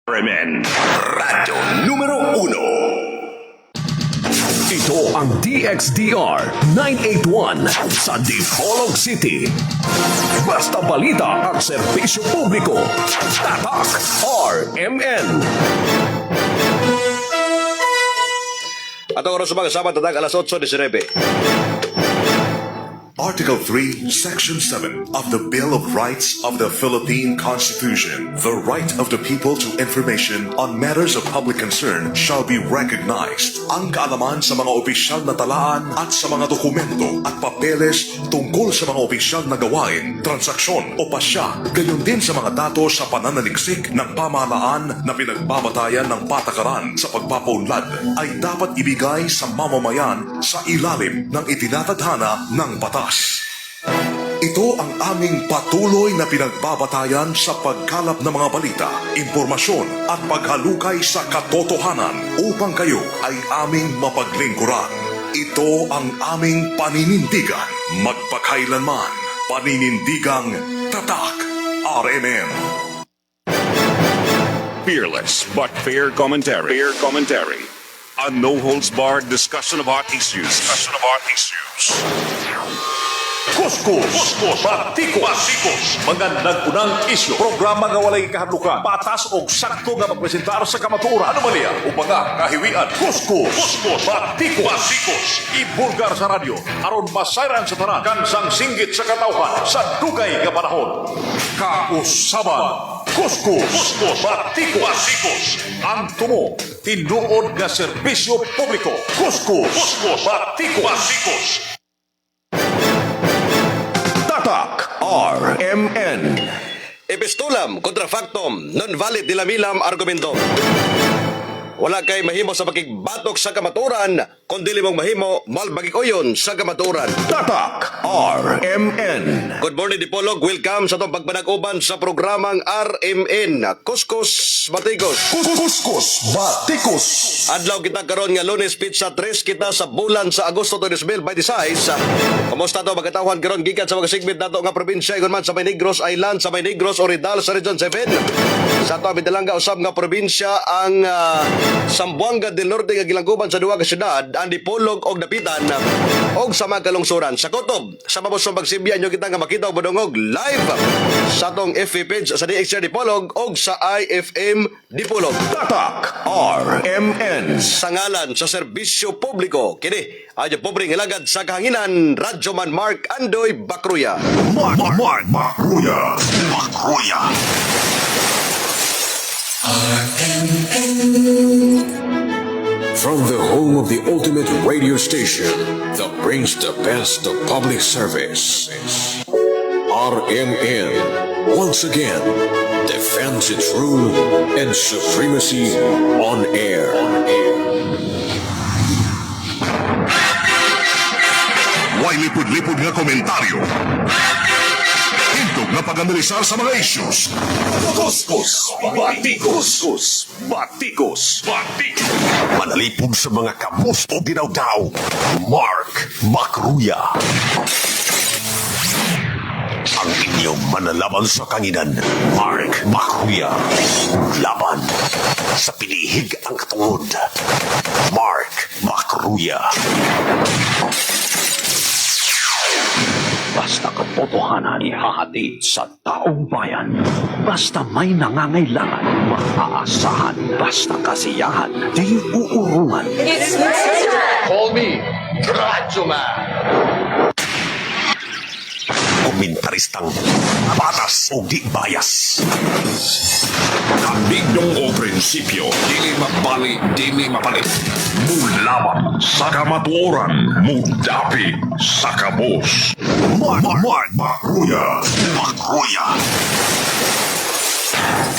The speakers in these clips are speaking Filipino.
RMN Radyo Numero 1. Ito ang DXDR 981 sa Dipolog City. Basta balita ang serbisyo publiko. Tatak RMN. At ang oras mga kasama tatak alas 8:19. Article 3, Section 7 of the Bill of Rights of the Philippine Constitution. The right of the people to information on matters of public concern shall be recognized. Ang kaalaman sa mga opisyal na talaan at sa mga dokumento at papeles tungkol sa mga opisyal na gawain, transaksyon o pasya, gayon din sa mga datos sa pananaliksik ng pamahalaan na pinagbabatayan ng patakaran sa pagpapaunlad ay dapat ibigay sa mamamayan sa ilalim ng itinatadhana ng batas. Ito ang aming patuloy na pinagbabatayan sa pagkalap ng mga balita, impormasyon at paghalukay sa katotohanan upang kayo ay aming mapaglingkuran. Ito ang aming paninindigan, magpakailanman, paninindigang Tatak RMN. Fearless but fair commentary. Fair commentary. A no-holds-barred discussion of hot issues. Kuskus, Batikos, magandang unang isyo. Programa nga walay kahadlukan, patas o sakto nga magpresentar sa kamaturan. Anomalya, upang kahiwian. Kuskus, Batikos, ibulgar sa radyo, aron masayran sa tanan, kansang singgit sa katauhan, sa dugay nga panahon. Kausaban, Kuskus, Batikos, ang tumo, tinuod nga serbisyo publiko. Kuskus, Batikos. Tatak RMN. Epistulam kontra factum, non-valid dilamilam argumentum. Wala kay mahimo sa pakigbatok sa kamaturan, kundi limong mahimo malbagikoyon sa kamaturan. Tatak RMN. Good morning Dipolog, welcome sa itong pagpanag-uban sa programang RMN. Kuskus Batikos. Kuskus, Batikos. Adlaw kita karon nga Lunes pizza 3 kita sa bulan sa Agosto 2026. Kamusta to magkatawhan karon gikan sa mga segment nato nga probinsya igon man sa May Negros Island, sa May Negros Oridal sa Region 7. Sa to Bidalanga usab nga probinsya ang Zamboanga del Norte nga gilangguban sa duha ka syudad, ang Dipolog og Dapitan og sa mga kalungsuran. Sa kutob sa mabusong pagsibya nyo kita nga makita og badungog live sa tong FB page sa DXR Dipolog og sa IFM Dipolog. Tatak RMN sa ngalan sa serbisyo publiko kini ay pobreng ilagad sa kahanginan Radyoman Mark Andoy Bakruya. Mark Bakruya. From the home of the ultimate radio station that brings the best of public service, RMN once again defends its rule and supremacy on air. Way lipod-lipod nga komentaryo. Hintog nga pag-analisar sa mga issues. Kuskus, Batikos. Manalipog sa mga kabus o ginaw-daw. Mark Bakruya. Ang inyong manalaban sa kanginan, Mark Bakruya. Laban sa pinihig ang katungod, Mark Bakruya. Basta katotohanan ihahatid sa taong bayan. Basta may nangangailangan, maaasahan. Basta kasiyahan, di uurungan. Call me Radyo Man. Komentaristang batas o di bias. Kabigdong o prinsipyo, dili mabali, dili mapalit. Mulaban sa kamatuoran, mudapig sa kabos. Mark Bakruya.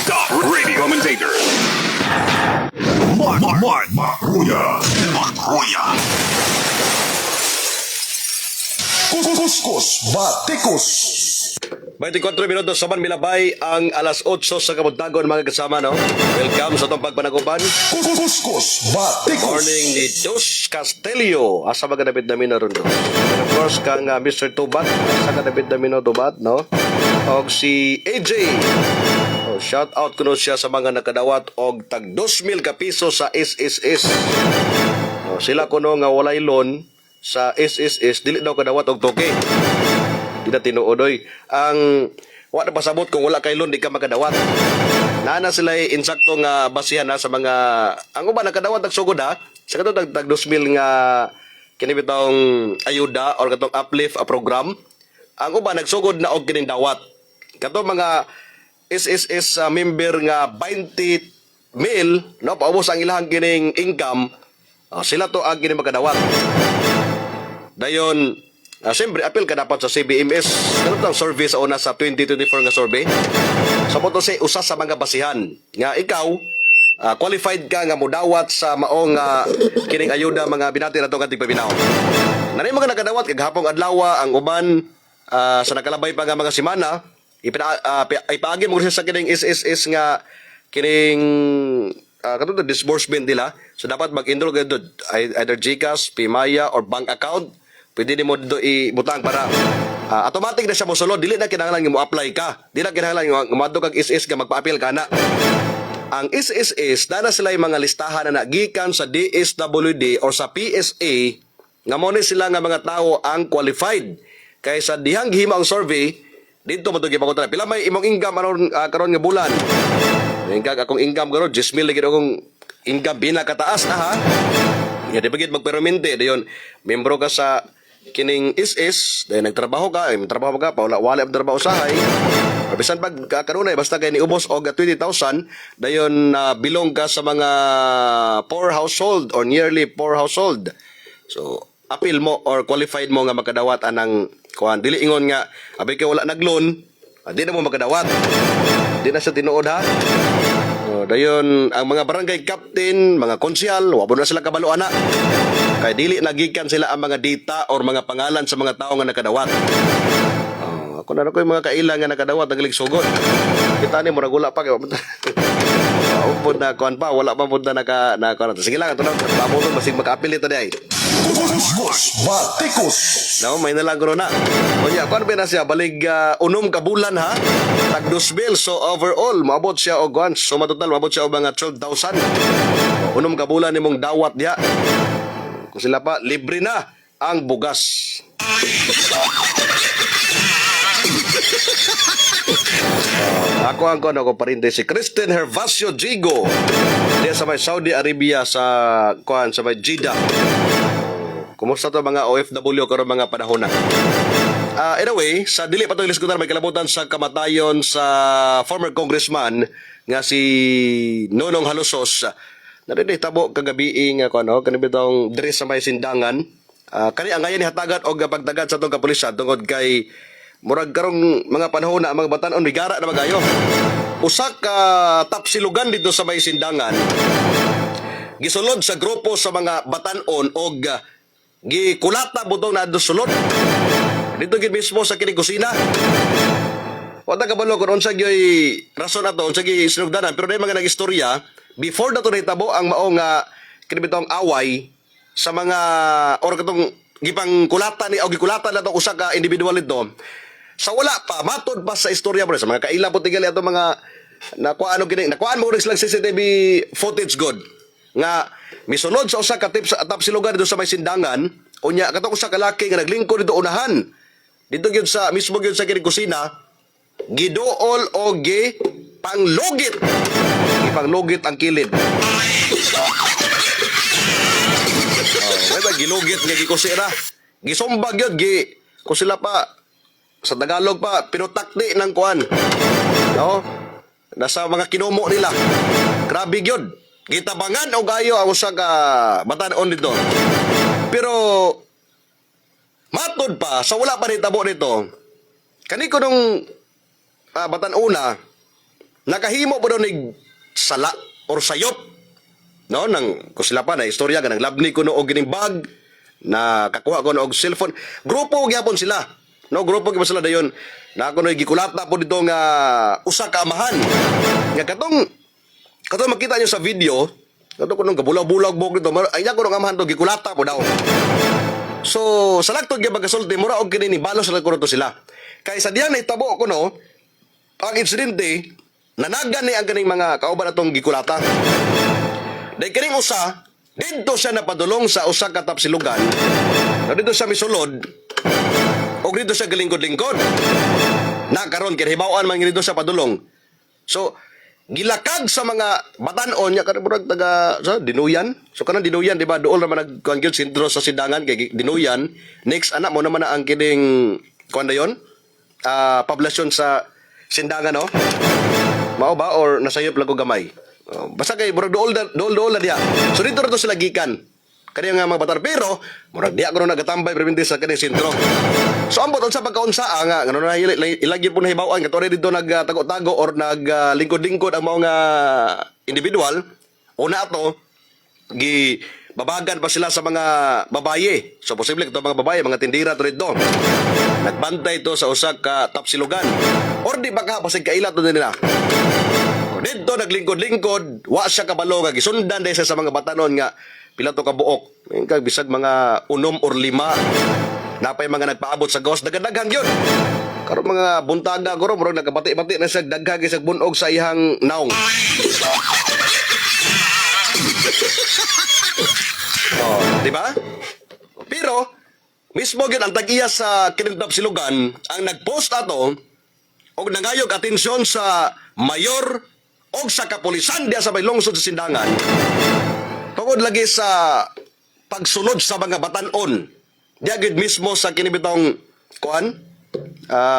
Top radio commentator. Mark Bakruya. Kuskus, Batikos. 24 minutos sa milabay ang alas 8 sa kabuntagon mga kasama, no? Welcome sa itong pagpanaguban. Kuskus, Batikos. Morning ni Dos Castelio. Asa ba ganapit namin na ron, no? And of course, kang Mr. Tubat. Asa ganapit namin na Tubat, no? O si AJ. shout out kuno siya sa mga nakadawat og tag 2,000 ka piso sa SSS. Sila kuno nga walay loan sa SSS dili daw kadawat og toke. Di na tinuodoy. Ang wa na pasabot kung wala kay loan di ka makadawat. Nana sila insakto nga basihan na sa mga ang uban nakadawat og sugod ha. Sa katong tag 2,000 nga kini bitong ayuda or katong uplift a program. Ang uban nagsugod na og kining dawat. Katong mga SSS member nga 20,000 no paubos ang ilang kining income. Sila to ang kining makadawat. Dayon, siyempre, appeal ka dapat sa CBMS. Ganun ang survey sa una sa 2024 nga survey. Sa mo to say, usa sa mga basihan. Nga ikaw, qualified ka nga mudawat sa maong kining ayuda mga binati na itong ating pabinaw. Nanay mga nakadawat, kaghapong adlaw ang uban sa nakalabay pa nga mga simana, ipaagi mo sa kining SSS nga kining katulad disbursement nila. So dapat mag-enroll kayo doon, either GCash, PMaya, or bank account. Pwede mo doon ibutang para automatic na siya mo sulod. Dili na kinahanglan mo apply ka. Dili na kinahanglan mo madto kag SSS ka magpa-appeal ka na. Ang SSS dana sila yung mga listahan na nagikan sa DSWD or sa PSA nga mo ni sila nga mga tao ang qualified. Kaya sa dihang gihimo ang survey dito mo to gipakontra. Pila may imong income karon nga bulan? Ingkag akong income karon 10,000 lagi akong income binakataas na ha. Ya di bagid magpermente dayon membro ka sa kining SS, dayon nagtrabaho ka, wala ang trabaho usahay. Bisan pag kanunay basta kay niubos og 20,000, dayon bilong ka sa mga poor household or nearly poor household. So, appeal mo or qualified mo nga makadawat anang kuan. Dili ingon nga abi kay wala nagloan, di na mo makadawat. Di na siya tinuod ha. Dayon ang mga barangay captain, mga konsyal, wa na sila kabalo ana. Kay dili nagikan sila ang mga data or mga pangalan sa mga tao nga nakadawat. Ako na ko yung mga kailang nga nakadawat ang sugod. Kita ni murag wala pa kay upod na kuan pa, wala pa pud na kuan. Sige lang ato na tamo to basig maka-appeal ito day. Batikos. No, may nalang ko na. Kunya, kuan ba na siya? Balig unom ka bulan ha? Tag 2,000. So overall, maabot siya og once. So matotal, maabot siya og mga 12,000. Unom ka bulan nimong dawat diya. Kung sila pa, libre na ang bugas. Ako ang kono ko parinde si Kristen Hervasio Jigo. Diya sa may Saudi Arabia sa kuan sa may Jeddah. Kumusta to mga OFW karon mga panahon na? Anyway, sa dili pa to ilisgutan may kalabutan sa kamatayon sa former congressman nga si Nonong Halusos. Narinig tabo kagabi nga kuno kani bitong diri sa may sindangan. Kani ang ngayon hatagan og pagdagad sa tong kapulisan tungod kay murag karong mga panahon na mga batan-on bigara na magayo. Usa ka tapsilugan dito sa may sindangan. Gisulod sa grupo sa mga batan-on og gikulata butong na sulod. Dito gid mismo sa kining kusina. Wala ka balo kung unsa gyoy rason ato, unsa gi sinugdanan, pero dai mga nagistorya before dato nahitabo ang maong kinibitong away sa mga or katong gipang kulata ni o gikulata na to usa ka individual ito. Sa wala pa matod pa sa istorya pre sa mga kaila po tigali ato mga nakuan mo silang CCTV footage god nga misunod sa usa ka tapsilugan dito sa may sindangan unya katong usa ka laki nga naglingkod dito unahan dito gyud sa mismo gyud sa kining kusina gidool o panglugit ipanglugit ang kilid. Gilugit nga gikusira gisumbag yun kung sila pa sa Tagalog pa pinutakti ng kuan no nasa mga kinumo nila grabe yun gitabangan o gayo ang usa ka batan-on dito pero matod pa sa wala pa nitabo nito kani ko nung batan-una nakahimo po daw ni sala or sayop no nang kung sila pa na istorya ganang labni ko no og gining bag na kakuha ko no og cellphone grupo gyapon sila no grupo gyapon sila dayon na ako no gikulata po dito nga usa ka amahan nga katong makita nyo sa video katong kunong gabulag-bulag bog dito ay ko nung amahan to gikulata po daw so sa laktod gyapon kasulti mura og kini ni balos sa kuno to sila kay sa diyan nahitabo ko no ang insidente nanagan ni ang kaning mga kauban atong gikulata. Dahil kaning usa, dito siya napadulong sa usa ka tapsilugan. Dito siya misulod, o dito siya galingkod-lingkod. Nakaroon, kinahibawaan man dito siya padulong. So, gilakag sa mga batanon niya, kanang taga Dinuyan. So, kanang Dinuyan, di ba? Doon naman nagkuhan yun, sentro sa Sidangan, kay Dinuyan. Next, anak mo naman na ang kining, kuhan na yun? Poblasyon sa Sindangan, no? Mao ba? Or nasayop lang ko gamay? Basta kay murag dool na diya. So dito sila gikan. Kani nga mga batar pero murag diya kuno nagatambay perminti sa kani sentro. So ambot unsa pagkaunsa nga ngano na ilagi po na hibawaan katore dito nagtago-tago or naglingkod-lingkod ang mga individual. Una ato gi babagan pa sila sa mga babaye. So posible ito mga babaye, mga tindira to dito. Nagbantay to sa usa ka tapsilugan. Or di baka basig kaila to nila. Dito naglingkod-lingkod, wa siya kabalo nga gisundan dahil sa mga batanon nga pila to ka buok. Kag bisag mga 6 or 5. Napay mga nagpaabot sa gawas daghan-daghan gyud. Karon mga buntaga ko ro murag nagabati-bati na siya daghag sa bunog sa ihang naong. Oh, di ba? Pero mismo gyud ang tag-iya sa kinitap silugan ang nagpost ato og nangayog atensyon sa mayor og sa kapulisan diya sa may lungsod sa Sindangan tungod lagi sa pagsulod sa mga batanon diya gid mismo sa kinibitong kuan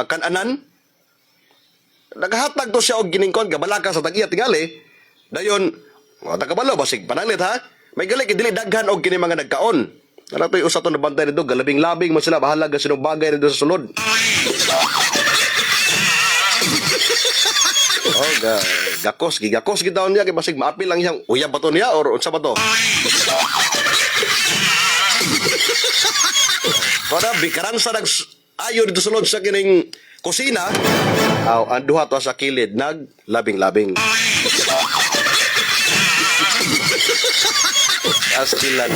kananan nagahatag to siya og giningkon gabalaka sa tag-iya tingali dayon takabalo basig panalit ha may gali kay dili daghan og kini mga nagkaon ana toy usa to nabantay dito galabing-labing mo sila bahala ga sinong bagay dito sa sulod. Oh, gakos gitaon niya kay basig maapil lang siyang uyab ba to niya or unsa ba to? Para bikaran sa ayo dito sulod sa kining kusina, ang duha to sa kilid naglabing-labing. Astilan.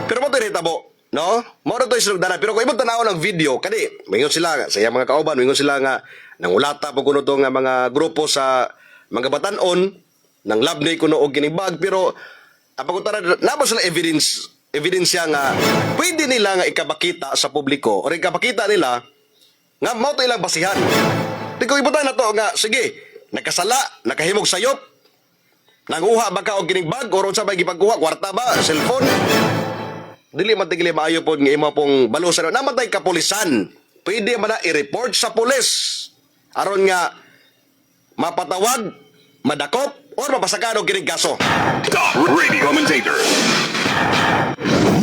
Pero mo to tabo, no? Mo to isulugdanan pero kung imong tanaw ng video kani mingon sila sa iyang mga kauban, mingon sila nga nangulata po kuno to nga mga grupo sa mga batanon nang labnay kuno og kining bag pero apagutara nabo sila evidensya nga pwede nila nga ikapakita sa publiko or ikapakita nila nga mao to ilang basihan. Di ko ibutan na to nga sige nakasala nakahimog sayop nanguha ba ka og kining bag or unsa ba gipagkuha kwarta ba cellphone dili man tigili maayo pod nga imo pong balusan namatay kapulisan pwede man na i-report sa pulis aron nga mapatawag madakop or mapasakan og kining kaso. The radio commentator.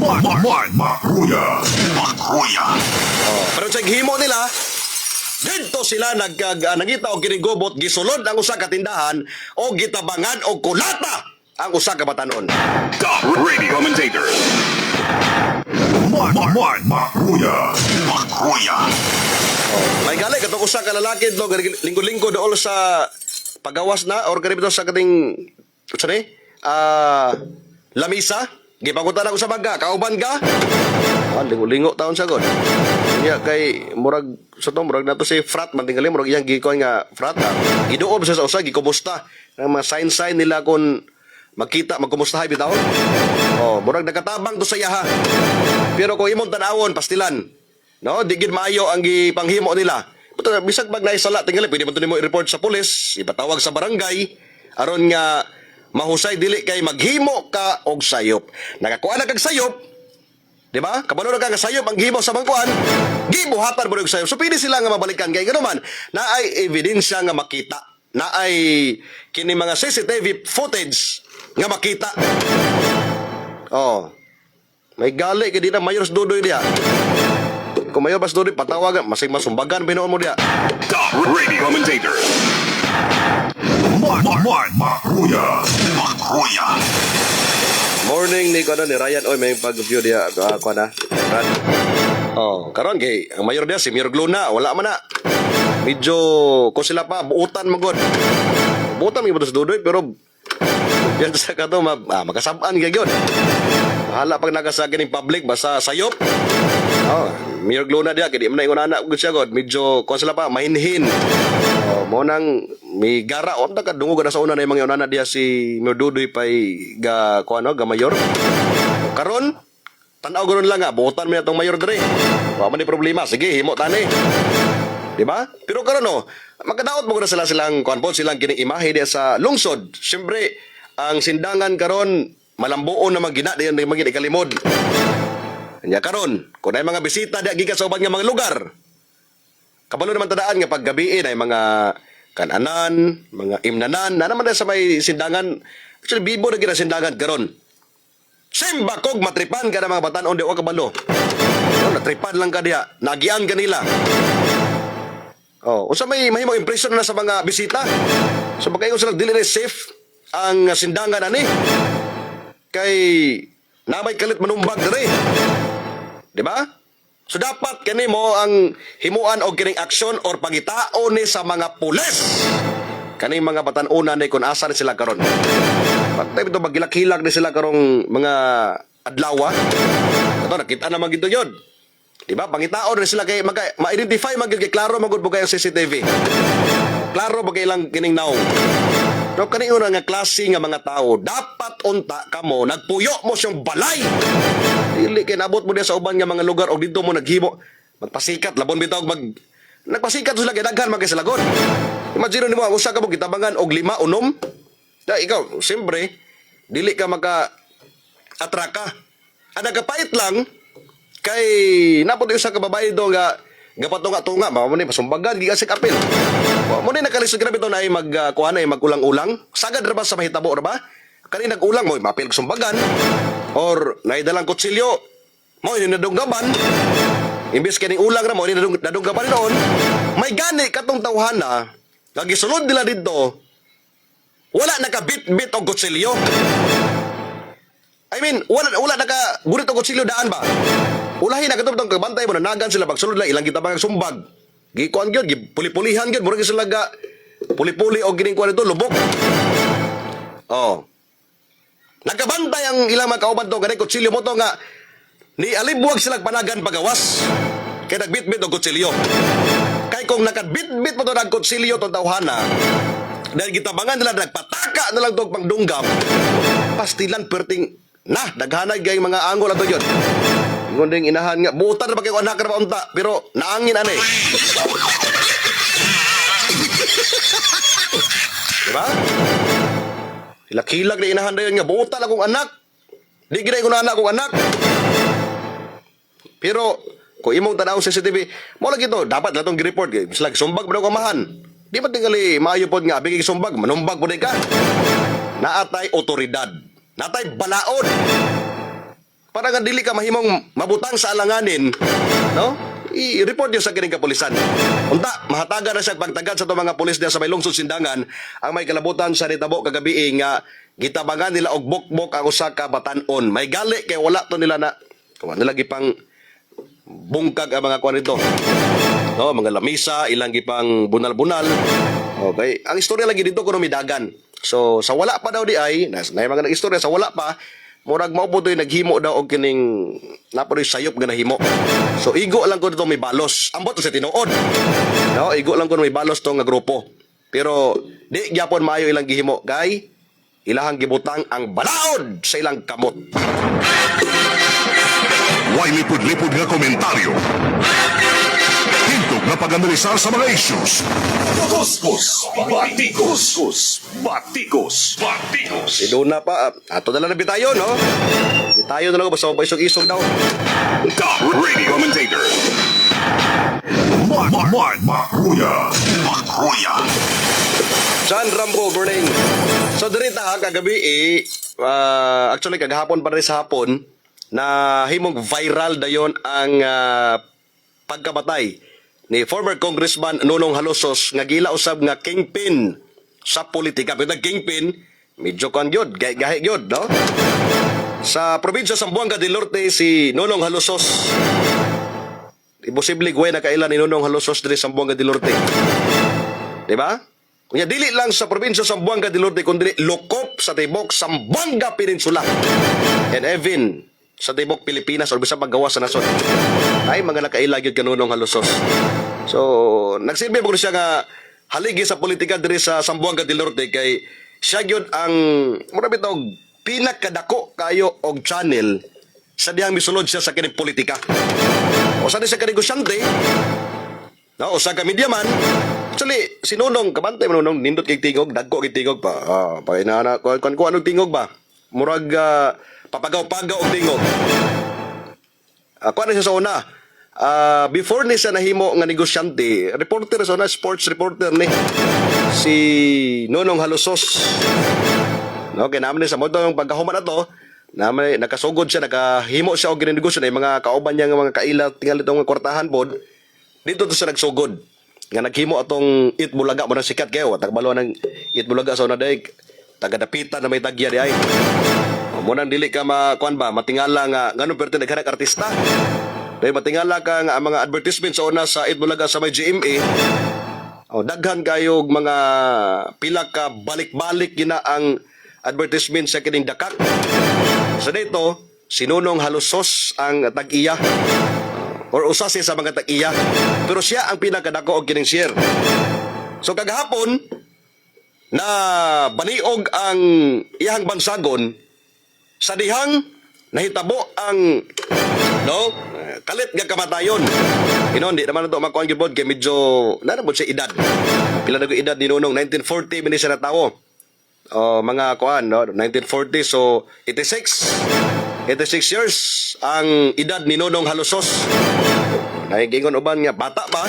Maruya. Pero sa himo nila dito sila nagita og kining gubot gisulod ang usa ka tindahan o gitabangan og kulata ang usa ka batanon. The radio commentator. Maruya. May gali katong usa ka lalaki dito linggo-linggo dool sa pagawas na or kanibito sa kating unsa ni? Lamisa. Gipangutan ako sa baga, kauban ka? Lingo-lingo taon sa god. Kaya kay murag sa to murag nato si frat man tingali murag iyang gikuan nga frat. Giduob sa usa gikumusta. Ang mga sign nila kun magkita magkumustahay bitaw. Oh, murag nakatabang to sa yaha. Pero kung imong tan-awon pastilan, no, di gid maayo ang gipanghimo nila. Pero bisag bag naisala tingali pwede man to nimo i-report sa pulis, ipatawag sa barangay aron nga mahusay dili kay maghimo ka og sayop. Nakakuha na kag sayop, di ba? Kabalo na ka sayop ang gihimo sa bangkuan, gibuhatan mo og sayop. So pwede sila nga mabalikan kay gano man na ay ebidensya nga makita, na ay kini mga CCTV footage nga makita. Oh. May gali kay di na mayor Dudoy diya. Kung mayor bas Dudoy patawagan, masig masumbagan binoon mo diya. The radio commentator. Maruya. Morning ni ni Ryan oy may pag-view dia ako na. Oh, karon kay ang mayor dia si Mayor Gluna wala man na. Medyo ko sila pa buutan magod. Buutan mi sa Dudoy pero yan sa kato makasab-an kay gyud. Bahala pag nagasagin ng public basta sayop. Oh, Mayor Gluna dia kay di man ingon anak gud siya god. Medyo ko sila pa mahinhin. Oh, Mo nang may gara on ta kadungog na sa una na yung mga unana diya si Modudoy pay ga kuano ga mayor. Karon tan-aw ganoon lang nga buotan mi atong mayor dire. Wa man ni problema, sige himo tani. Di ba? Pero karon no, magkadaot mo na silang kuan po silang kining imahe diya sa lungsod. Siyempre ang sindangan karon malambuon na magina diyan yung mga ikalimod. Nya karon, kung ay mga bisita diya gikan sa uban nga mga lugar. Kabalo naman tadaan nga paggabi ay mga kananan, mga imnanan, na naman na sa may sindangan. Actually, bibo na gina sindangan karon. Simba kog matripan ka na mga batanon di o kabalo. No, natripan lang ka diya, nagian ka nila. Oh, unsa may mahimong impression na sa mga bisita. So bagayon sila dili na safe ang sindangan ani. Kay namay kalit manumbag diri. Di ba? So dapat kani mo ang himuan og kining aksyon or pangitaon ni sa mga pulis. Kani mga batan-una ni kung asa ni sila karon. Patay bito magilak-hilak ni sila karong mga adlaw. Ato nakita naman gito yun. Di ba? Pangitaon ni sila kay ma-identify magil kay klaro magud bugay ang CCTV. Klaro bagay lang kining naong. No kani una nga klase nga mga tao dapat unta kamo nagpuyo mo siyang balay. Dili kay nabot mo diya sa uban nga mga lugar og didto mo naghimo magpasikat labon bitaw nagpasikat sila kay daghan magay sila god. Imagine nimo usa ka mo gitabangan og 5 unom. Da ikaw siyempre dili ka maka atraka. Ang nagapait lang kay napod usa ka babae do nga gapatunga-tunga mao ni pasumbagan gikan sa kapil. Mo ni nakalisod grabe to na ay kuan ay magulang-ulang. Sagad ra ba sa mahitabo ra ba? Kani nag-ulang mo mapil sumbagan or naidalang kutsilyo mo ini nadunggaban. Imbes kini ulang ra mo ini nadunggaban noon. May gani katong tawhana nga gisulod nila didto. Wala nakabit-bit og kutsilyo. I mean, wala naka gunit og kutsilyo daan ba? Ulahi na katong kabantay mo nanagan sila pagsulod la ilang kita bang sumbag. Gikuan gyud, puli-pulihan gyud, murag sila ga puli-puli og gining kuan ito lubok. Oh. Nagkabantay ang ilang mga kauban to ganay kutsilyo mo to nga ni alibuwag sila panagan pagawas. Kay nagbit-bit og kutsilyo. Kay kung nakabit-bit mo to ng kutsilyo to tawhana, dahil gitabangan nila nagpataka na lang to pangdunggam. Pastilan perting nah daghanay gay mga angol ato yun. Ngunding inahan nga butan ra ba kay anak ra ba unta pero naangin ani. Diba? Hilak-hilak na inahan dayon nga butan akong anak. Di gid ko na anak akong anak. Pero kung imong tanaw sa CCTV, mo lagi to dapat latong gi-report kay slag sumbag ba daw kamahan. Di ba tingali maayo pod nga bigay sumbag manumbag pod ka. Naatay otoridad. Naatay balaod. Para nga dili ka mahimong mabutang sa alanganin, no? I-report niyo sa kining kapulisan. Unta, mahatagan na siya pagtagad sa mga pulis diya sa may lungsod Sindangan ang may kalabutan sa nitabo kagabi nga gitabangan nila og bukbok ang usa ka batan-on. May gali kay wala to nila na nila gipang bungkag ang mga kuan nito. No, mga lamisa, ilang gipang bunal-bunal. Okay, ang istorya lagi dito kuno midagan. So sa wala pa daw di ay, na mga nag-istorya sa wala pa murag mao po naghimo daw og kining napoy sayop nga nahimo. So igo lang ko dito may balos. Ambot to sa tinuod. No, igo lang ko may balos to nga grupo. Pero di gyapon maayo ilang gihimo kay ilahang gibutang ang balaod sa ilang kamot. Way lipod-lipod nga komentaryo. Hintog nga pag-analisar sa mga issues. Kuskus, batikos. Iduna pa ato na lang bitayo no. Bitayo na lang basta pa isog-isog daw. Top radio commentator. Makruya. John Rambo Burning. So dirita ha kagabi actually kagahapon pa rin sa hapon na himong viral dayon ang pagkamatay ni former Congressman Nonong Halosos nga gila usab nga kingpin sa politika. Pero kingpin medyo kan gyud, gahi gyud, no? Sa probinsya sa Zamboanga del Norte si Nonong Halosos. Imposible gawin na kailan ni Nonong Halosos diri sa Zamboanga del Norte. Di ba? Kunya dili lang sa probinsya sa Zamboanga del Norte kundi lokop sa tibok Zamboanga Peninsula and even sa tibok Pilipinas o bisag paggawa sa nasod. Ay mga nakailagyod kanunong Halosos. So nagsilbi mo siya nga haligi sa politika diri sa Zamboanga del Norte kay siya gyud ang mura bitaw pinakadako kayo og channel sa dihang misulod siya sa kining politika. O sa di sa kanegosyante, no, o sa ka media man, actually, sinunong, kabantay mo nung nindot kay tingog, dagko kay tingog pa. Pa inaana, kung anong tingog ba? Murag papagaw-pagaw og tingog. Kuha na siya sa una. Before ni siya nahimo nga negosyante, reporter sa una, sports reporter ni si Nonong Halusos. No, kaya naman sa mo yung pagkahuman na to, naman nakasugod siya, nakahimo siya og ginegosyo na yung mga kauban niya nga mga kaila tingal itong kwartahan pod. Dito to siya nagsugod. Nga naghimo atong Itbulaga mo na sikat kayo. Tagbalo ng Itbulaga sa una day, taga-dapitan na may tagya di ay. Mo nang dili ka makuan ba, matingala nga nganong perti naghanap artista. Dahil matingala ka nga ang mga advertisement sa una sa Itbulaga sa may GMA. Daghan kayo mga pila ka balik-balik gina ang advertisement sa kining dakak. So dito, sinunong Halusos ang tag-iya or usasi sa mga tag-iya. Pero siya ang pinakadako og kining share. So kagahapon na baniog ang iyang bansagon sa dihang nahitabo ang kalit nga kamatayon. Di naman ito makuha ang gibod kay medyo nanabot siya edad. Pila na edad ni Nunong 1940 minit siya natawo. Mga kuan 1940 so 86 years ang edad ni Nonong Halusos. Nahigingon uban nga bata ba?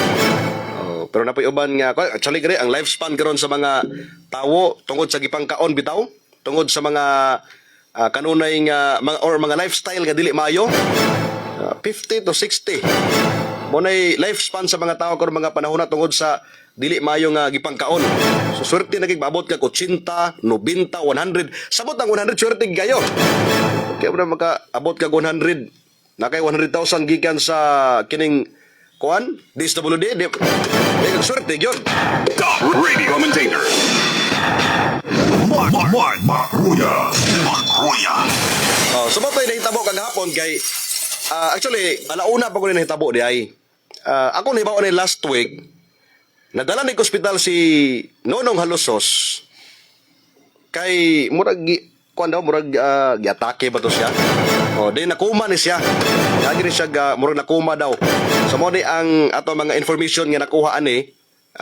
Pero napoy uban nga actually gre ang lifespan karon sa mga tawo tungod sa gipangkaon bitaw, tungod sa mga kanunay nga mga lifestyle nga dili maayo. 50 to 60. Munay lifespan sa mga tao karon mga panahon na tungod sa dili maayo nga gipangkaon. So swerte nagigabot ka 80, 90, 100. Sabot ang 100 swerte kayo. Kaya mo na makaabot ka 100. Na kay 100,000 gikan sa kining kuan DSWD. Swerte gyud. Top radio commentator. Maruya. So matay nahitabo kagahapon kay actually alauna pa ko na nahitabo di ay. Ako nahibaw ni last week. Nadala ni hospital si Nonong Halusos kay murag giatake ba to siya? Di nakuma ni siya. Lagi ni siya murag nakuma daw. So mo di ang ato mga information nga nakuha ani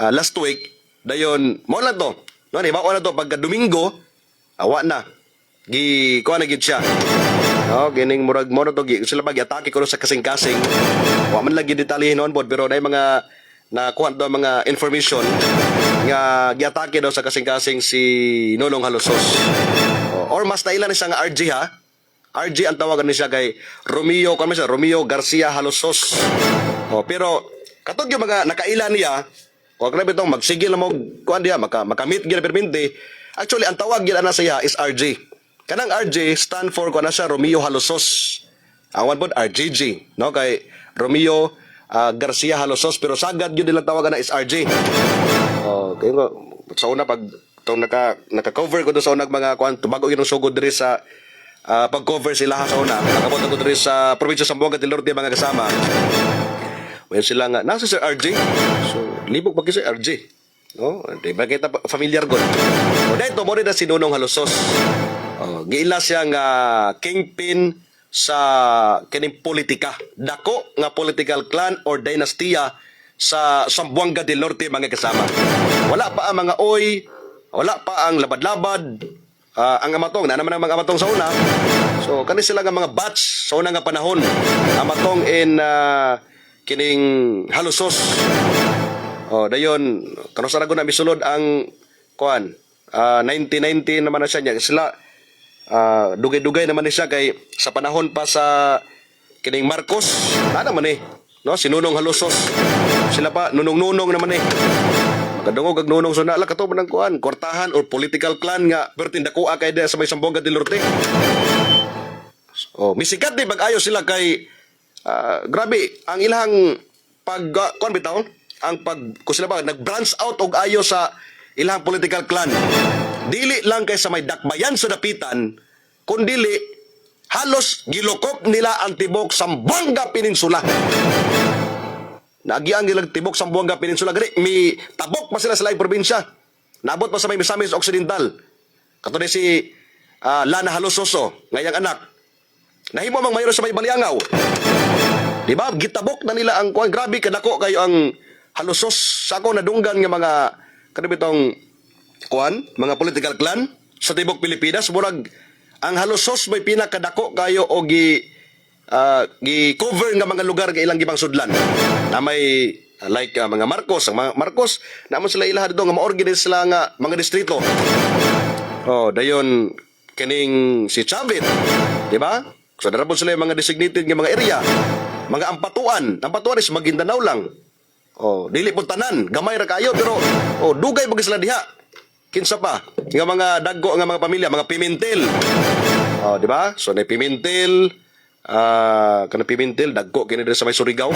last week dayon mo lang to. No, ni bawa na to pagka Domingo awa na. Kuha na gid siya. Gining murag mo na to sila ba giatake ko sa kasing-kasing. Wa man lagi detalye noon pod pero nay mga nakuha daw mga information nga giatake daw sa kasing-kasing si Nonong Halusos. Or mas nailan siya nga RG ha. RG ang tawagan ni siya kay Romeo Garcia Halusos. Pero katong yung mga nakaila niya, o grabe itong magsigil na mo kuan diya makamit gina permente. Actually ang tawag gina na siya is RG. Kanang RG stand for kuan na siya Romeo Halusos. Ang one pod RGG, no, kay Romeo Garcia Halusos pero sagad yun nilang tawagan na is RG. Kaya nga sa una pag itong naka-cover ko doon sa unang mga kuan tubago yun ang sugod diri sa pag-cover sila sa una. Nakabot ako diri sa probinsya sa Zamboanga del Norte mga kasama. Well sila nga nasa si RG. So libog pa si RG. No, di ba kita familiar gud. Dito mo rin na si Nonong Halusos. Giila siya nga kingpin sa kining politika. Dako nga political clan or dynastiya sa Zamboanga del Norte mga kasama. Wala pa ang mga oy, wala pa ang labad-labad, ang amatong, na naman ang mga amatong sa una. So kani sila nga mga batch sa una nga panahon. Amatong in kining Halusos. Dayon kano sa ragon na misulod ang kuan 1990 naman na siya niya. Sila dugay-dugay naman ni siya kay sa panahon pa sa kining Marcos na naman no, si Nonong Halusos sila pa nunong-nunong naman kadungog ag nunong so na ala kato man ang kuan kwartahan or political clan nga pero tindakuha kay sa may Zamboanga del Norte. Misikat di pag-ayo sila kay grabe ang ilang pag kuan bitaw ang pag kung sila ba nag-branch out og ayo sa ilang political clan. Dili lang kay sa may dakbayan sa dapitan, kundili halos gilokop nila ang tibok Zamboanga Peninsula. Naagian gilang tibok Sambuanga Peninsula gani mi tabok pa sila sa laing probinsya. Naabot pa sa may Misamis Occidental. Kato si Lana Halososo, ngayang anak. Nahimo mang mayroon sa may Baliangaw. Di ba? Gitabok na nila ang kuan. Grabe kadako kayo ang halusos sa ako nadunggan nga mga kanibitong kuan, mga political clan sa tibok Pilipinas. Murag ang halusos may pinakadako kayo o gi-cover nga mga lugar nga ilang gibang sudlan. Na may like mga Marcos, ang mga Marcos naman sila ilaha dito nga ma-organize sila nga mga distrito. Oh, dayon kining si Chavit, di ba? So darabon sila yung mga designated nga mga area, mga ampatuan is Maguindanao lang. Oh, dili po tanan, gamay ra kayo pero dugay bagay sila diha. Kinsa pa? Nga mga daggo nga mga pamilya, mga Pimentel. Oh, di ba? So na Pimentel, kana Pimentel daggo kini diri sa may Surigao.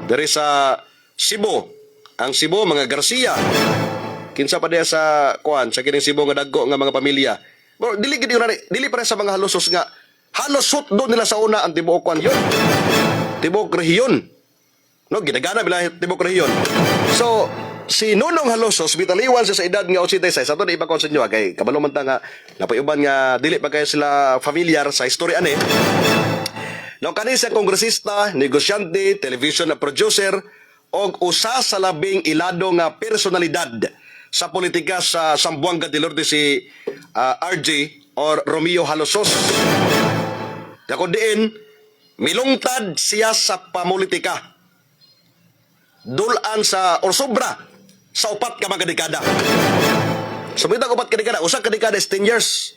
Diri sa Cebu, ang Cebu mga Garcia. Kinsa pa diya sa kuan, sa kining Cebu nga daggo nga mga pamilya. Pero dili pa rin sa mga halusos nga halusot doon nila sa una ang tibuok kuan yun. Tibuok rehiyon. No, ginagana bila tibuok rehiyon. So, si Nonong Halosos bitaliwan siya sa edad nga 86. Sa to na iba ko sa inyo kay kabalo man ta nga napayuban nga dili pa kay sila familiar sa istorya ani. No, kanisa kongresista, negosyante, television na producer og usa sa labing ilado nga personalidad sa politika sa Zamboanga del Norte si RJ or Romeo Halosos. Dako diin milungtad siya sa pamulitika. Dulan sa or sobra sa upat ka mga dekada. Sumita upat ka dekada, usa ka dekada is 10 years.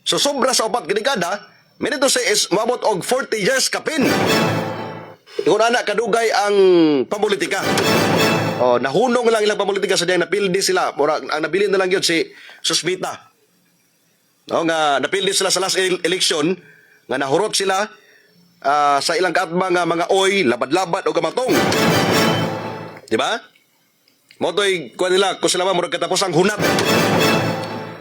So sobra sa upat ka dekada, minito say is mabot og 40 years kapin. Kung anak kadugay ang pamulitika. Oh, nahunong lang ilang pamulitika sa diyang napildi sila. Mura, ang nabilin na lang yun si Susmita. No, nga napildi sila sa last election, nga nahurot sila sa ilang kaatbang nga mga oy, labad-labad o gamatong. Di ba? Motoy, kuha nila, kung sila murag katapos ang hunat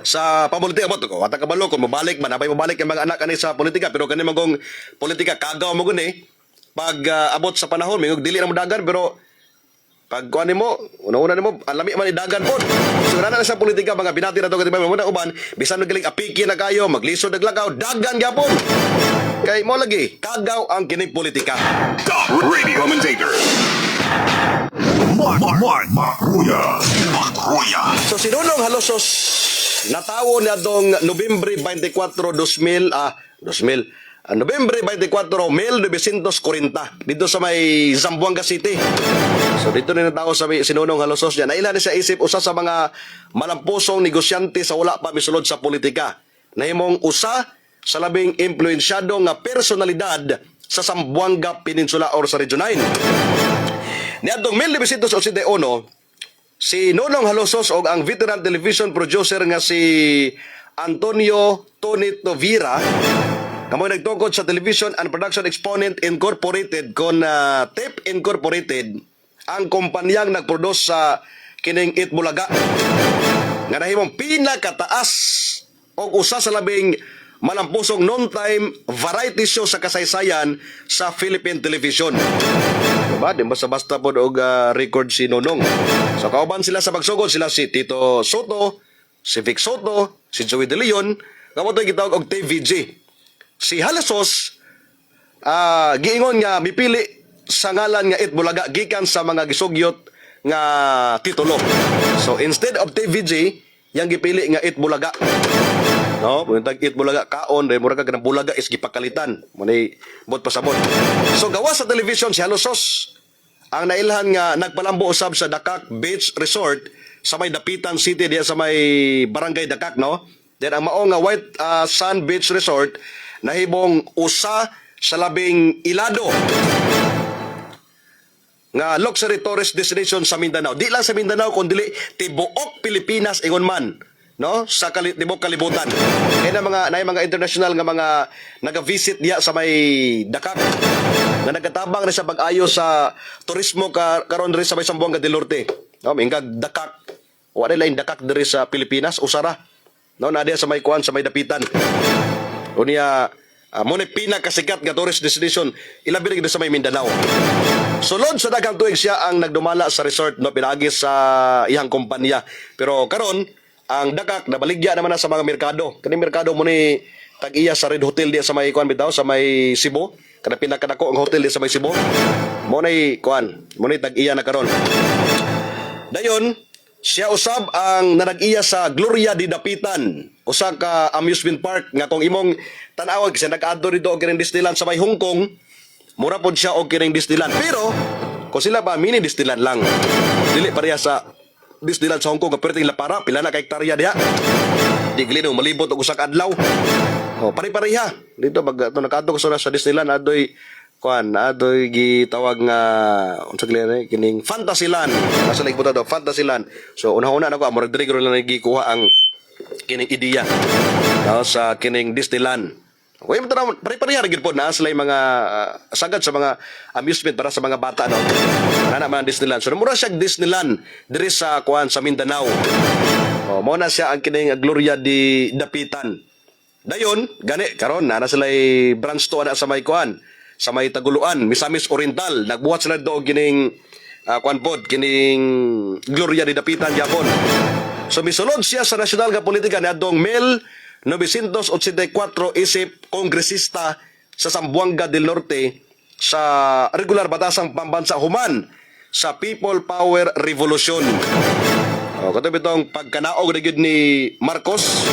sa pamulitika mo. Wata kabalo, kung mabalik man, napay mabalik yung mga anak kani sa politika, pero kani magong politika, kagaw mo guni, pag abot sa panahon, may dili na mo dagan, pero pag kuha mo, una-una mo, alami man dagan po. So, na sa politika, mga binati na ito, katiba, muna uban, bisan nagaling apiki na kayo, maglisod, naglakaw, dagan gyapon. Kay mo lagi, kagaw ang kining politika. The radio commentator. Mark Ruya. So si Nonong Halosos natawo niya dong Nobyembre 24, 2000, Nobyembre 24, 1940 dito sa may Zamboanga City. So dito na natawo sa si Nonong Halosos niya. Nailan sa isip usa sa mga malampusong negosyante sa wala pa misulod sa politika. Nahimong usa sa labing impluensyado nga personalidad sa Zamboanga Peninsula or sa Region 9. Niadtong 1981, si Nonong Halosos o ang veteran television producer nga si Antonio Tony Tovira kamoy nagtukod sa Television and Production Exponent Incorporated kon TEP Incorporated ang kumpanyang nagproduce sa kining Itbulaga nga nahimong pinakataas o usa sa labing malampusong non-time variety show sa kasaysayan sa Philippine Television. Diba? Di basta-basta po og record si Nonong. So kauban sila sa pagsugod, sila si Tito Soto, si Vic Soto, si Joey De Leon, kamotoy gitawag og TVG. Si Halosos, giingon nga mipili sa ngalan nga Itbulaga gikan sa mga gisugyot nga titulo. So instead of TVG, yang gipili nga Itbulaga. No, puntag Itbulaga kaon dahil mura ka ganang bulaga is gipakalitan. Munay bot pasabot. So gawa sa television si Halosos ang nailhan nga nagpalambo usab sa Dakak Beach Resort sa may Dapitan City diya sa may Barangay Dakak, no? Then ang mao nga White Sand Beach Resort nahibong usa sa labing ilado nga luxury tourist destination sa Mindanao. Di lang sa Mindanao kundi tibuok Pilipinas ingon man, no, sa tibok kalibutan. Kaya mga international nga mga naga-visit diya sa may Dakak nga nagatabang na sa pag-ayo sa turismo karon diri sa may Zamboanga del Norte. No, mingag Dakak. Wala lain Dakak diri sa Pilipinas, usara. No, na diya sa may kuan sa may Dapitan. Unya mo ni pinakasikat nga tourist destination ilabi na sa may Mindanao. Sulod sa daghang tuig siya ang nagdumala sa resort no pinagi sa iyang kumpanya. Pero karon ang dakak nabaligya naman na sa mga merkado. Kani merkado mo ni tag-iya sa Red Hotel di sa may kuan bitaw sa may Cebu. Kana pinakadako ang hotel di sa may Cebu. Mo nay kuan, mo nay tag-iya na karon. Dayon siya usab ang nanag-iya sa Gloria di Dapitan, usa ka amusement park nga kung imong tan-awag siya nag-adto dito og kining Disneyland sa may Hong Kong. Mura pod siya og kining Disneyland. Pero kung sila ba mini Disneyland lang. Dili pareha sa Disneyland sa Hong Kong, kaperting la para pila na ka hektarya diha. Di gili no malibot og usa ka adlaw. Oh, pare-pareha. Dito pag nakadto ko sa Disneyland adoy kuan adoy gitawag nga unsa gali kining Fantasyland. Nasa nagpunta do Fantasyland. So una-una nako among diri lang gikuha ang kining ideya sa kining Disneyland. Kaya mo tanong, pare-pareha rin po na sila yung mga sagad sa mga amusement para sa mga bata. No? Ano naman ang Disneyland. So, mura siya Disneyland diri sa kuan sa Mindanao. O, muna siya ang kining Gloria di Dapitan. Dayon, gani, karon na sila branch to na sa may kuan, sa may Taguluan, Misamis Oriental. Nagbuhat sila do kining kuan pod, kining Gloria di Dapitan Japon. So, misulod siya sa nasyonal nga politika ni adtong 1984 isip kongresista sa Zamboanga del Norte sa regular batasang pambansa human sa People Power Revolution. O, katubi itong pagkanaog na yun ni Marcos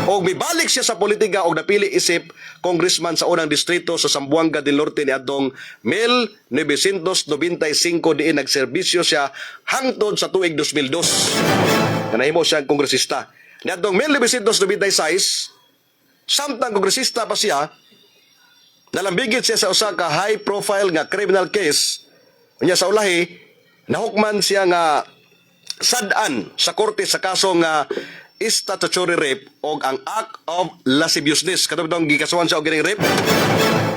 o mibalik siya sa politika o napili isip congressman sa unang distrito sa Zamboanga del Norte ni adtong 1995 diin nagserbisyo siya hangtod sa tuig 2002. Kanahimo siya ang kongresista. Niadtong 1996, samtang kongresista pa siya, nalambigit siya sa usa ka high-profile nga criminal case. Unya sa ulahi, nahukman siya nga sad-an sa korte sa kaso nga statutory rape o ang act of lasciviousness. Katong itong gikasuhan siya o gining rape.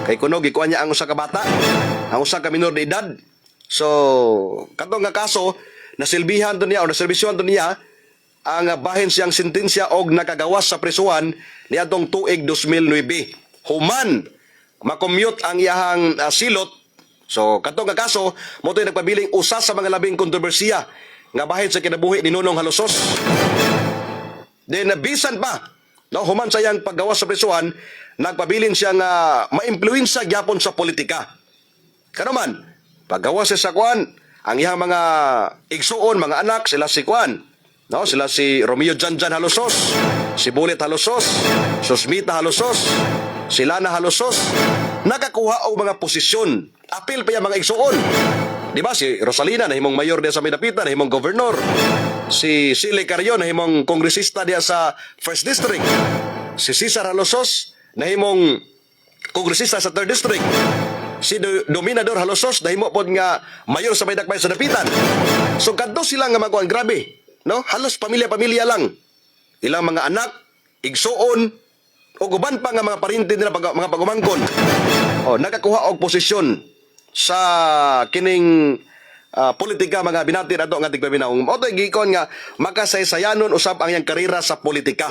Kay kuno, gikuha niya ang usa ka bata, ang usa ka minor de edad. So, katong nga kaso, nasilbihan to niya o naservisyohan to niya ang bahin siyang sentensya og nakagawas sa prisuhan niadtong tuig 2009. Human makommute ang iyahang silot. So katong nga kaso mo to'y nagpabiling usa sa mga labing kontrobersiya nga bahin sa kinabuhi ni Nonong Halosos. Then bisan pa no human sa iyang paggawas sa prisuhan, nagpabilin siya nga maimpluwensya gyapon sa politika. Kanuman paggawas siya sa kuan ang iyang mga igsuon, mga anak sila si kuan. No, sila si Romeo Janjan Halosos, si Bullet Halosos, Susmita Halosos, si Lana Halosos, nakakuha og mga posisyon. Apil pa yung mga igsuon. Di ba? Si Rosalina, nahimong mayor diya sa Minapitan, nahimong governor. Si Sile Carrion, nahimong kongresista diya sa 1st District. Si Cesar Halosos, nahimong kongresista sa 3rd District. Si Dominador Halosos, nahimo pod nga mayor sa Maydakbay sa Dapitan. So, kadto sila nga magkuhan, grabe. No, halos pamilya-pamilya lang. Ilang mga anak, igsuon, o guban pa nga mga parinti nila mga pagumangkon. O, nakakuha og posisyon sa kining politika mga binatir ato nga tigpabinaong. O to'y gikon nga makasaysayanon usab ang iyang karera sa politika.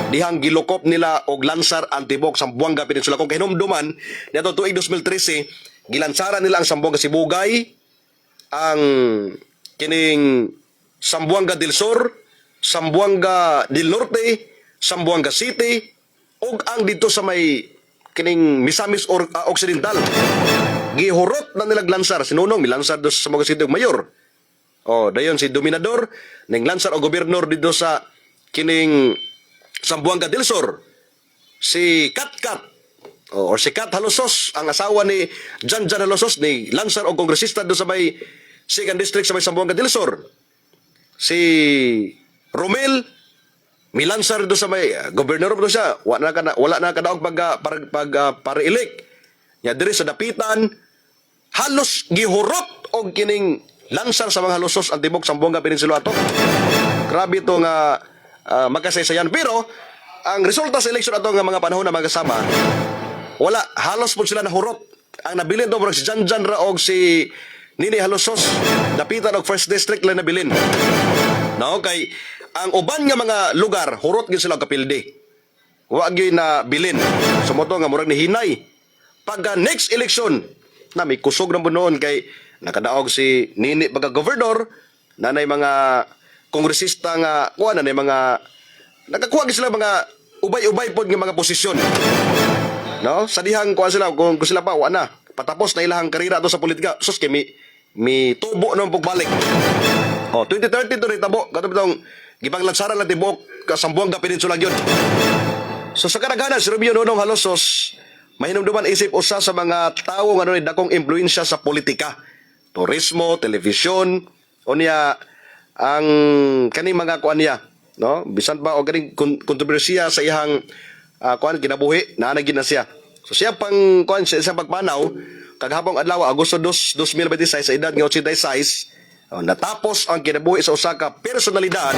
Dihang gilukop nila og lansar antibok sa Zamboanga Peninsula. Kung kahinumduman, nito tuig 2013, gilansaran nila ang Zamboanga Sibugay, ang kining Zamboanga del Sur, Zamboanga del Norte, Zamboanga City, ug ang dito sa may kining Misamis Occidental. Gihurot na nilag lansar. Sinunong, milansar doon sa Zamboanga City og mayor. O, dayon si Dominador, ning lansar o gobernador dito sa kining Zamboanga del Sur. Si Katkat, or si Kat Halosos, ang asawa ni Janjan Halosos, ni lansar o kongresista doon sa may 2nd District sa may Zamboanga del Sur. Si Romel milansar do sa may gobernador do siya, wala na kadaog para elect nya diri sa Dapitan. Halos gihurot og kining lansar sa mga Halosos antibok Zamboanga Peninsula ato. Grabe to nga makasaysayan. Pero ang resulta sa election ato nga mga panahon na magkasama, wala, halos po sila nahurot. Ang nabilin to si Janjan ra og si Nini Halosos, Dapitan og 1st District lang nabilin. No, kay ang uban nga mga lugar hurot gyud sila kapilde. Wa gyud na bilin. Sumoto nga murag ni hinay. Pagka next election na may kusog na noon kay nakadaog si Nini pagka gobernador, nanay mga kongresista nga kuha, nanay mga nakakuha gid sila mga ubay-ubay pod nga mga posisyon. No? Sa dihang kuha sila kung sila pa wa na patapos na ilahang karera to sa politika. Sus kay mi tubo naman pagbalik. 2030 to rin tabo. Kato bitong gipanglansaran lang tibok kasambuang da peninsula gyud. So sa kadaghanan si Romeo Nonong Halosos mahinumduman isip usa sa mga tawo nga ni dakong impluwensya sa politika. Turismo, telebisyon, unya ang kaning mga kuan niya, no? Bisan pa og kaning kontrobersiya sa iyang kuan kinabuhi, naanagin na siya. So siya pang kuan sa pagpanaw kaghapong adlaw Agosto 2, 2026 sa edad nga 86, natapos ang kinabuhi sa usa ka personalidad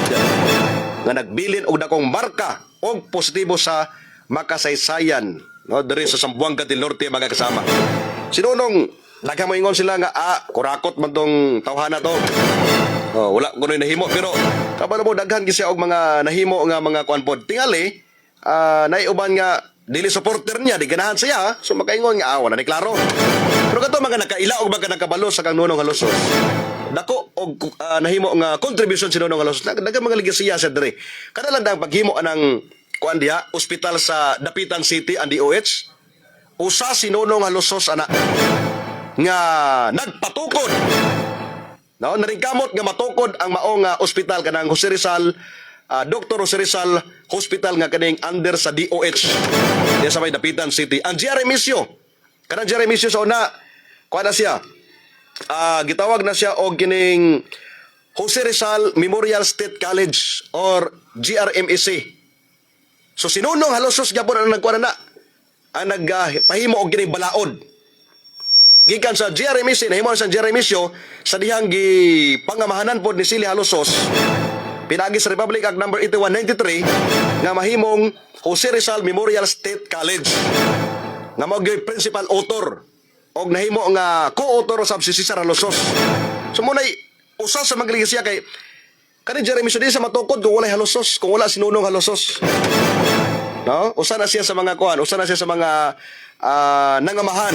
nga nagbilin og dakong marka og positibo sa makasaysayan, no, diri sa Zamboanga del Norte mga kasama. Sinunong naghamoingon sila nga kurakot man tong tawhana to. Wala kuno nahimo pero kabalo mo daghan gyud siya og mga nahimo nga mga kuan pod. Tingali naiuban nga dili supporter niya, di ganahan siya, so makaingon nga wala ni klaro. Pero kato mga nakaila og mga nakabalo sa kang Nonong Halosos. Dako og nahimo nga contribution si Nonong Halosos. Daghang mga ligasiya sa diri. Kada lang ang paghimo anang kuan diha, ospital sa Dapitan City ang DOH. Usa si Nonong Halosos ana nga nagpatukod. No, naringkamot nga matukod ang maong ospital kanang Jose Rizal, Dr. Jose Rizal Hospital nga kaning under sa DOH. Diya sa may Dapitan City. Ang Jerry Misio, kanang Jerry Misio sa una, kuha na siya. Gitawag na siya og kining Jose Rizal Memorial State College or GRMEC. So sinunong Halosos gyapon ang nagkuha na ang nagpahimo og kining balaod. Gikan sa GRMC, nahimo sa GRMC sa dihang gipangamahanan pod ni Silly Halosos. Pinagi sa Republic Act number 8193 nga mahimong Jose Rizal Memorial State College. Nga mao gyud principal author og nahimo nga co-author sa si Cesar Halosos. So mo nay usa sa mga ligasiya kay kani GRMC di sa matukod kung wala Halosos, kung wala sinunong Halosos. No? Usa na siya sa mga kuan, usa na siya sa mga nangamahan.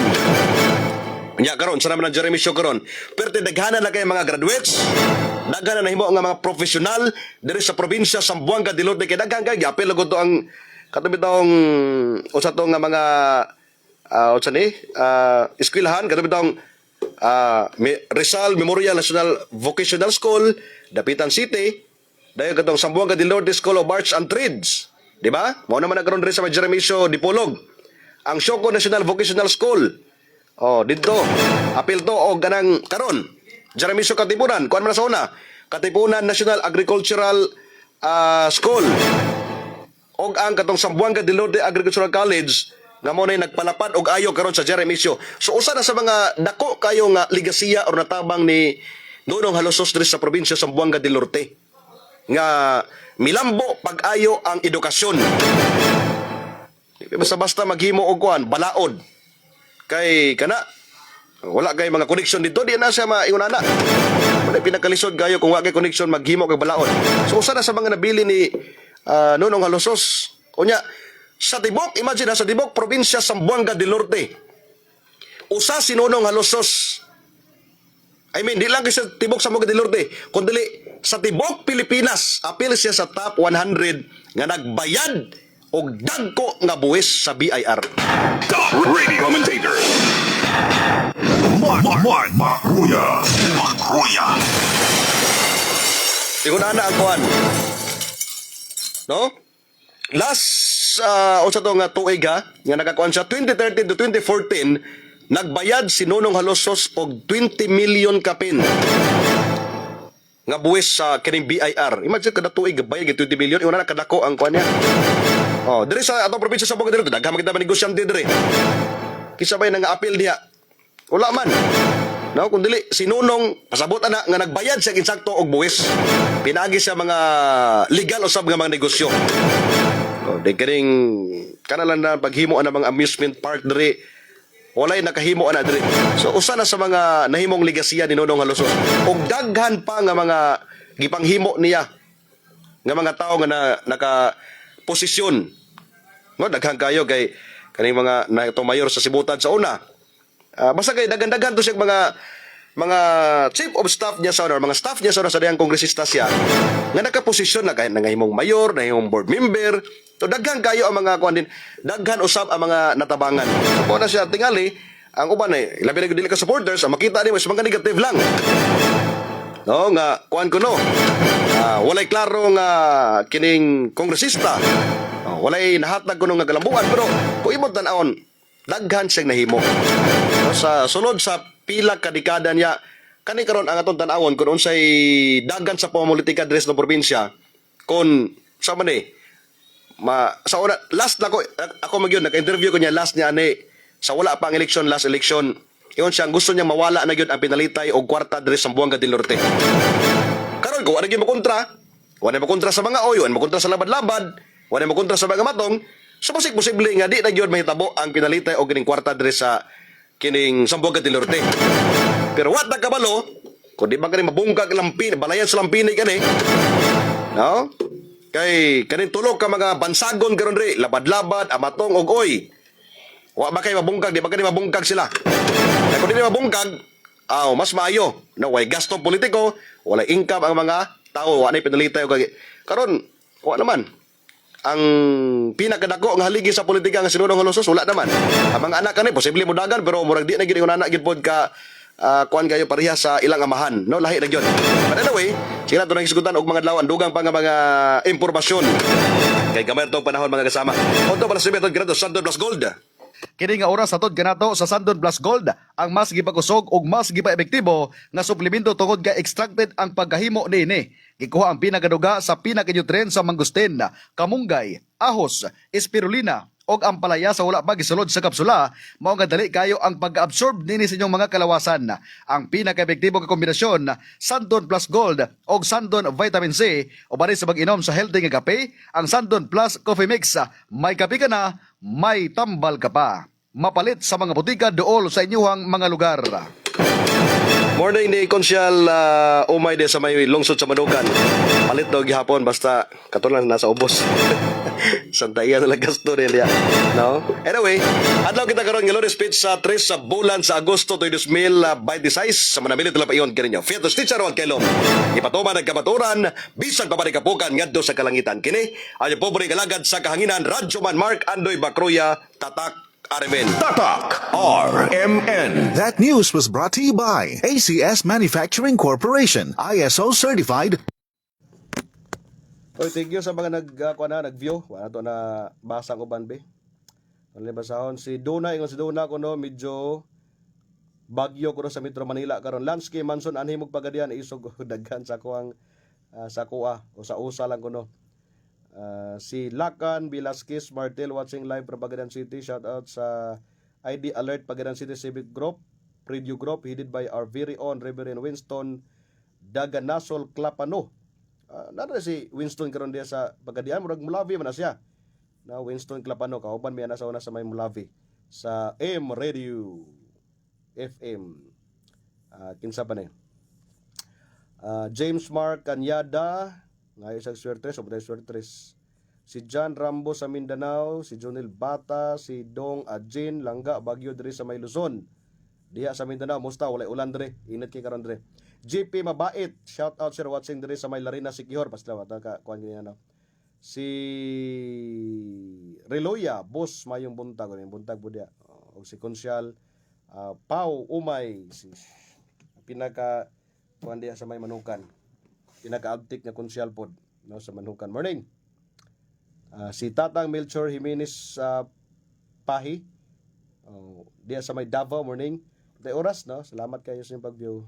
Nya karon sa naman ng Jeremy Show karon. Pero daghanan na kay mga graduates, daghanan na himo nga mga profesional diri sa probinsya Zamboanga del Norte kay daghan kay apil gud to ang katabi tong usa to nga mga unsa ni eskwelahan katabi tong Rizal Memorial National Vocational School, Dapitan City, dayon katong Zamboanga del Norte School of Arts and Trades, di ba? Mao naman nagkaroon diri sa Jeremy Show Dipolog. Ang Shoko National Vocational School. Dito. Apil to o ganang karon. Jeremiso Katipunan. Kuan man sa una. Katipunan National Agricultural School. O ang katong Zamboanga del Norte Agricultural College nga mo nay nagpalapad og ayo karon sa Jeremiso. So usa na sa mga dako kayo nga ligasiya or natabang ni Nonong Halosos diri sa probinsya Zamboanga del Norte. Nga milambo pag-ayo ang edukasyon. Basta-basta maghimo og kuan balaod. Kay kana wala kay mga connection dito di na siya maingunana. Wala pinakalisod kayo kung wala kay connection maghimo kay balaod. So usa na sa mga nabili ni Nonong Halosos. Unya sa tibok, imagine sa tibok probinsya Zamboanga del Norte. Usa si Nonong Halosos. I mean, di lang kay sa tibok Zamboanga del Norte, kundi sa tibok Pilipinas, apil siya sa top 100 nga nagbayad og dagko nga buwis sa BIR. Top radio commentator. Maruya. Ingon ana ang kuan. No? Last unsa to nga tuig nga nakakuan siya 2013 to 2014 nagbayad si Nonong Halosos og 20 million kapin nga buwis sa kining BIR. Imagine kada tuig bayad 20 million, una na kadako ang kuan niya. Diri sa atong probinsya sa Zamboanga del Norte, daghang kita negosyante diri. Kisa bay nga apil diha. Wala man. No, kun dili si Nonong pasabot ana nga nagbayad siya insakto og buwis. Pinagi siya mga legal usab nga mga negosyo. Di kaning kanalan na paghimo ana mga amusement park diri. Walay nakahimo ana diri. So usa na sa mga nahimong ligasiya ni Nonong Halosos. Og daghan pa nga mga gipanghimo niya nga mga tao nga naka posisyon. No, daghan kayo kay kaning mga na mayor sa Sibutan sa una. Basta kay daghan-daghan to siya mga mga chief of staff niya sa honor, mga staff niya sa honor sa diyang kongresista siya, nga nakaposisyon na kahit nangahimong mayor, nangahimong board member, to daghan kayo ang mga kuan din, daghan usab ang mga natabangan. So na siya tingali, ang uban ay labi na dili ka supporters, ang makita ni mas mga negative lang. No, nga kuan ko no. Walay klaro nga kining kongresista. Walay nahatag ko nga galambuan pero kung imong tan-awon daghan siyang nahimo. No, sa sulod sa pila ka dekada niya kani karon ang atong tan-awon kun unsay daghan sa pamumulitika dres ng probinsya kun sa man sa una last na ako magyon naka-interview ko niya last niya ani sa wala pa ang election last election iyon siya gusto niya mawala na gyud ang pinalitay og kwarta dres sa Buanga del Norte. Karon ko wala gyud makontra. Wala makontra sa mga oy, wala makontra sa labad-labad, wala makontra sa mga matong. So posible nga di na gyud mahitabo ang pinalitay og kining kwarta dres sa kining Sambuanga del Norte. Pero what na kabalo, kung di ba kani mabungkag lampin, balayan sa lampini kani. No? Kay kaning tulog ka mga bansagon karon ri, labad-labad, amatong og oy. Wa ba kay mabungkag, di ba kani mabungkag sila. Ay kung di mabungkag, mas maayo. No, way gastong politiko, wala income ang mga tao, wa na pinalitay og karon, wa naman. Ang pinakadako nga haligi sa politika nga sinunong halusos wala naman. Ang mga anak kani posible mo dagan pero murag di na gid ingon anak gid pod ka kuan kayo pareha sa ilang amahan, no lahi na gyud. But anyway, sila to nang isgutan og mga adlaw dugang pa nga mga impormasyon. Kay gamay tong panahon mga kasama. Unto para sa metod grado Sandon Plus Gold. Kini nga oras satod kanato sa Sandon Plus Gold ang mas gipakusog ug mas gipa-epektibo nga suplemento tungod kay extracted ang pagkahimo niini. Gikuha ang pinakaduga sa pinaka-nutrient sa mangustin, kamunggay, ahos, spirulina og ang palaya sa wala pa gisulod sa kapsula mao nga dali kayo ang pag-absorb nini sa inyong mga kalawasan. Ang pinaka-epektibo nga kombinasyon Sandon Plus Gold og Sandon Vitamin C o bari sa pag-inom sa healthy nga kape, ang Sandon Plus Coffee Mix. May kape ka na, may tambal ka pa. Mapalit sa mga butika dool sa inyong mga lugar. Morning ni Konsyal umay de sa may lungsod sa Manukan. Palit daw gihapon basta katulang nasa ubos. Santaya na lang gasto niya. No? Anyway, adlaw kita karon nga Lord speech sa 3 sa bulan sa Agosto 2026 sa manamili tala pa iyon kininyo. Fiatos teacher Ron Kelom. Ipatuman ang kabaturan bisan pa kapukan ngadto sa kalangitan kini. Ang pobre kalagad sa kahanginan Radyo Man Mark Andoy Bacroya Tatak Armen. Tatak RMN. That news was brought to you by ACS Manufacturing Corporation, ISO certified. Oy, thank you sa mga nag-view. Wala to na basang uban be. Wala basahon si Duna, ingon si Duna kuno medyo bagyo kuno sa Metro Manila karon. Lansky Manson anhimog pagadian isog daghan sa kuang sa kuha o sa usa lang kuno. Si Lakan Velasquez Martel watching live from Pagadan City. Shout out sa ID Alert Pagadan City Civic Group, Radio Group headed by our very own Reverend Winston Daganasol Clapano. Nara si Winston karon dia sa Pagadian murag Mulavi man na siya. Na Winston Clapano kauban miya na sa una sa may Mulavi sa M Radio FM. Kinsa pa ni? James Mark Kanyada ngayon sa Suertres, o Suertres. Si John Rambo sa Mindanao, si Jonel Bata, si Dong Adjin, Langga, Bagyo diri sa may Luzon. Diha sa Mindanao, musta, walay ulan diri, init kay karon diri. JP Mabait, shout out sir watching diri sa may Larina Sikihor, basta wata ka kuan gini na. Si Reloya, boss mayong buntag, buntag po dia. O si Konsyal Pau Umay, si pinaka kuan diha sa may Manukan. Pinaka-abtik na konsyal pod no sa Manukan. Morning. Si Tatang Melchor Jimenez Pahi. Diya sa may Davao morning. Tay oras no. Salamat kayo sa inyong pag-view.